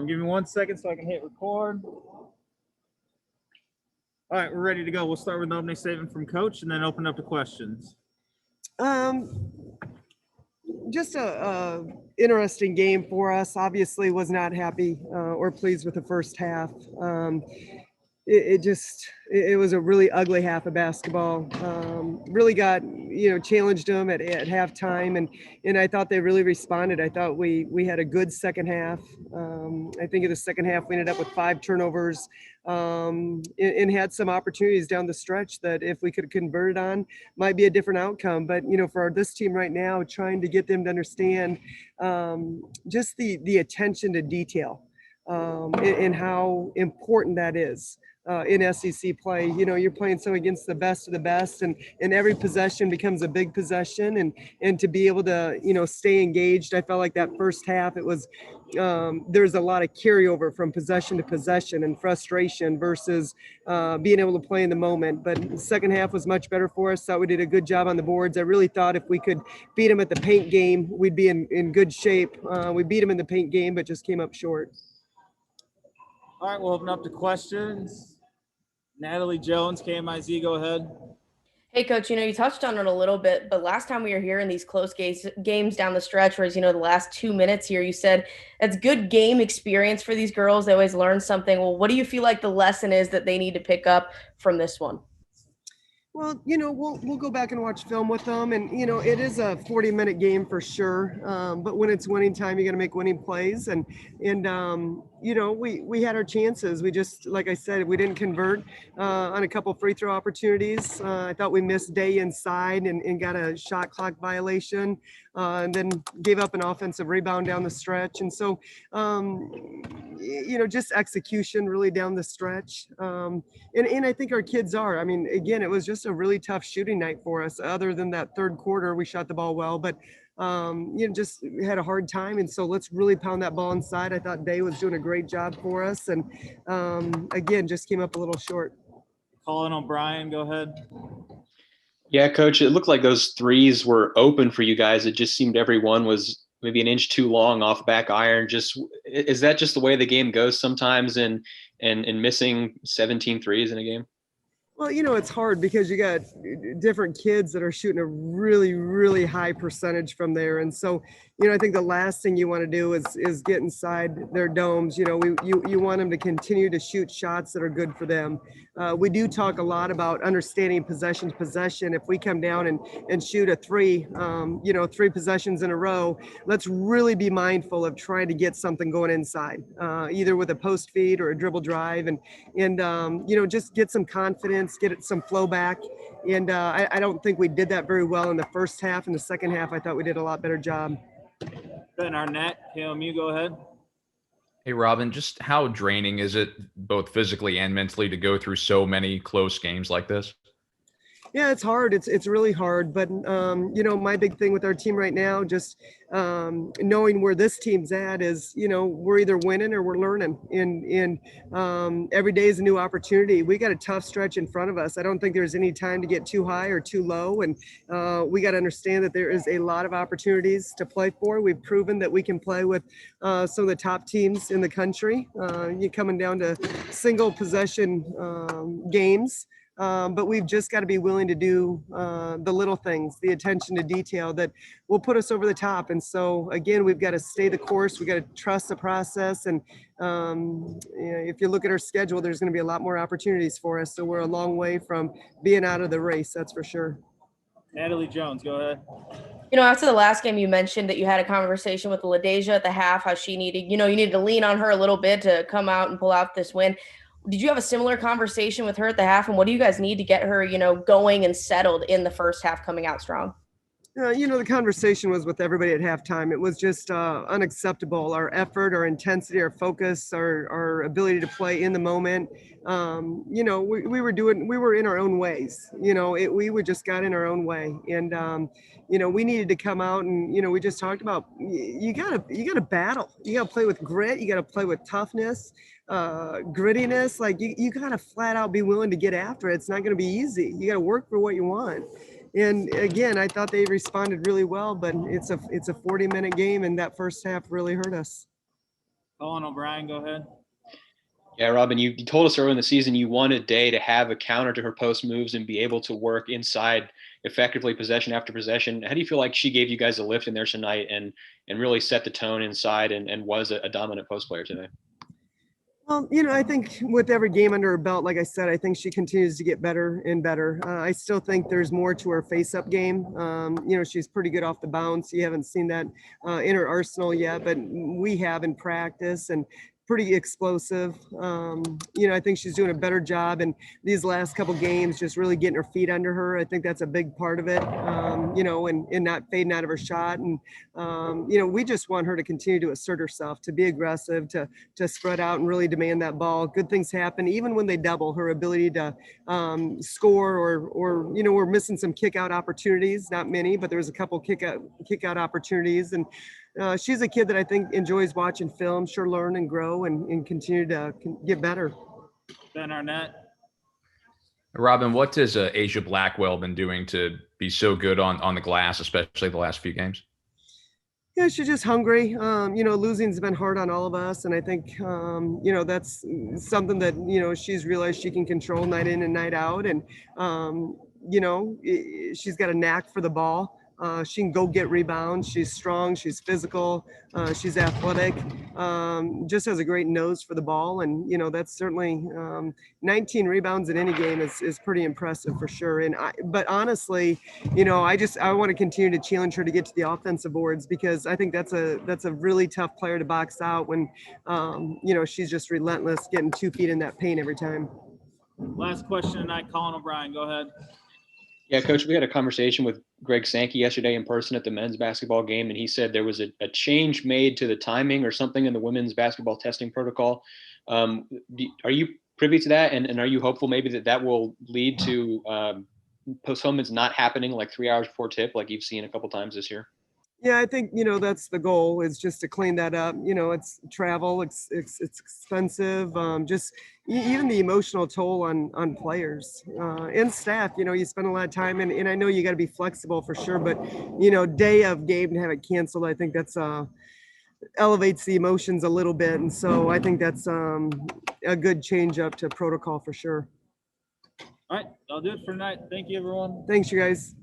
Give me 1 second so I can hit record. All right, we're ready to go. We'll start with an opening statement from Coach and then open up to questions. Just a interesting game for us. Obviously was not happy or pleased with the first half. It was a really ugly half of basketball. Really got, challenged them at halftime, and I thought they really responded. I thought we had a good second half. I think in the second half we ended up with 5 turnovers and had some opportunities down the stretch that if we could convert it on, might be a different outcome. But for this team right now, trying to get them to understand just the attention to detail and how important that is. In SEC play, you're playing so against the best of the best, and every possession becomes a big possession, and to be able to, stay engaged. I felt like that first half, it was, there's a lot of carryover from possession to possession and frustration versus being able to play in the moment. But the second half was much better for us. Thought we did a good job on the boards. I really thought if we could beat them at the paint game, we'd be in good shape. We beat them in the paint game, but just came up short. All right, we'll open up to questions. Natalie Jones, KMIZ, go ahead. Hey, Coach, you touched on it a little bit, but last time we were here in these close games down the stretch, whereas, the last 2 minutes here, you said it's good game experience for these girls. They always learn something. Well, what do you feel like the lesson is that they need to pick up from this one? Well, we'll go back and watch film with them, and it is a 40-minute game for sure. But when it's winning time, you got to make winning plays, and we had our chances. We just, like I said, we didn't convert on a couple free throw opportunities. I thought we missed Day inside and got a shot clock violation, and then gave up an offensive rebound down the stretch. And so, just execution really down the stretch. And I think our kids are. I mean, again, it was just a really tough shooting night for us. Other than that third quarter, we shot the ball well, but just had a hard time. And so let's really pound that ball inside. I thought Day was doing a great job for us, and again, just came up a little short. Colin O'Brien, go ahead. Yeah, Coach, it looked like those threes were open for you guys. It just seemed every one was maybe an inch too long off back iron. Is that just the way the game goes sometimes, and missing 17 threes in a game? Well, it's hard because you got different kids that are shooting a really, really high percentage from there. And so, I think the last thing you want to do is get inside their domes. You want them to continue to shoot shots that are good for them. We do talk a lot about understanding possession. If we come down and shoot a 3 possessions in a row, let's really be mindful of trying to get something going inside, either with a post feed or a dribble drive, and just get some confidence, get some flow back. And I don't think we did that very well in the first half. In the second half, I thought we did a lot better job. Ben Arnett, KMU, go ahead. Hey, Robin, just how draining is it both physically and mentally to go through so many close games like this? Yeah, it's hard. It's really hard. But, my big thing with our team right now, just knowing where this team's at is, we're either winning or we're learning. And every day is a new opportunity. We got a tough stretch in front of us. I don't think there's any time to get too high or too low. And we got to understand that there is a lot of opportunities to play for. We've proven that we can play with some of the top teams in the country. You're coming down to single possession games. But we've just got to be willing to do the little things, the attention to detail that will put us over the top. And so, again, we've got to stay the course. We got to trust the process. And if you look at our schedule, there's going to be a lot more opportunities for us. So we're a long way from being out of the race. That's for sure. Natalie Jones, go ahead. After the last game, you mentioned that you had a conversation with LaDeja at the half, how she needed, you needed to lean on her a little bit to come out and pull out this win. Did you have a similar conversation with her at the half? And what do you guys need to get her, going and settled in the first half, coming out strong? The conversation was with everybody at halftime. It was just unacceptable. Our effort, our intensity, our focus, our ability to play in the moment. We were in our own ways. We just got in our own way. And, we needed to come out and, we just talked about, you gotta battle. You gotta play with grit. You gotta play with toughness, grittiness. Like you gotta flat out be willing to get after it. It's not gonna be easy. You gotta work for what you want. And again, I thought they responded really well, but it's a 40-minute game, and that first half really hurt us. Colin O'Brien, go ahead. Yeah, Robin, you told us earlier in the season you wanted Day to have a counter to her post moves and be able to work inside effectively possession after possession. How do you feel like she gave you guys a lift in there tonight and really set the tone inside and was a dominant post player today? Well, I think with every game under her belt, like I said, I think she continues to get better and better. I still think there's more to her face-up game. She's pretty good off the bounce. You haven't seen that in her arsenal yet, but we have in practice, and pretty explosive. I think she's doing a better job in these last couple games, just really getting her feet under her. I think that's a big part of it, and not fading out of her shot. And, we just want her to continue to assert herself, to be aggressive, to spread out and really demand that ball. Good things happen, even when they double. Her ability to score or we're missing some kick out opportunities, not many, but there was a couple kick out opportunities. And she's a kid that I think enjoys watching film. She'll learn and grow and continue to get better. Ben Arnett. Robin, what has Asia Blackwell been doing to be so good on the glass, especially the last few games? Yeah, she's just hungry. Losing's been hard on all of us. And I think, that's something that, she's realized she can control night in and night out. And, she's got a knack for the ball. She can go get rebounds. She's strong. She's physical. She's athletic. Just has a great nose for the ball. And, that's certainly 19 rebounds in any game is pretty impressive for sure. But honestly, I want to continue to challenge her to get to the offensive boards, because I think that's a really tough player to box out when, she's just relentless, getting 2 feet in that paint every time. Last question tonight, Colin O'Brien, go ahead. Yeah, Coach, we had a conversation with Greg Sankey yesterday in person at the men's basketball game, and he said there was a change made to the timing or something in the women's basketball testing protocol. Are you privy to that, and are you hopeful maybe that will lead to postponements not happening like 3 hours before tip like you've seen a couple times this year? Yeah, I think, that's the goal, is just to clean that up. It's travel, it's expensive, just even the emotional toll on players and staff. You spend a lot of time, and I know you got to be flexible for sure, but, day of game to have it canceled, I think that's elevates the emotions a little bit. And so I think that's a good change up to protocol for sure. All right, I'll do it for tonight. Thank you, everyone. Thanks, you guys.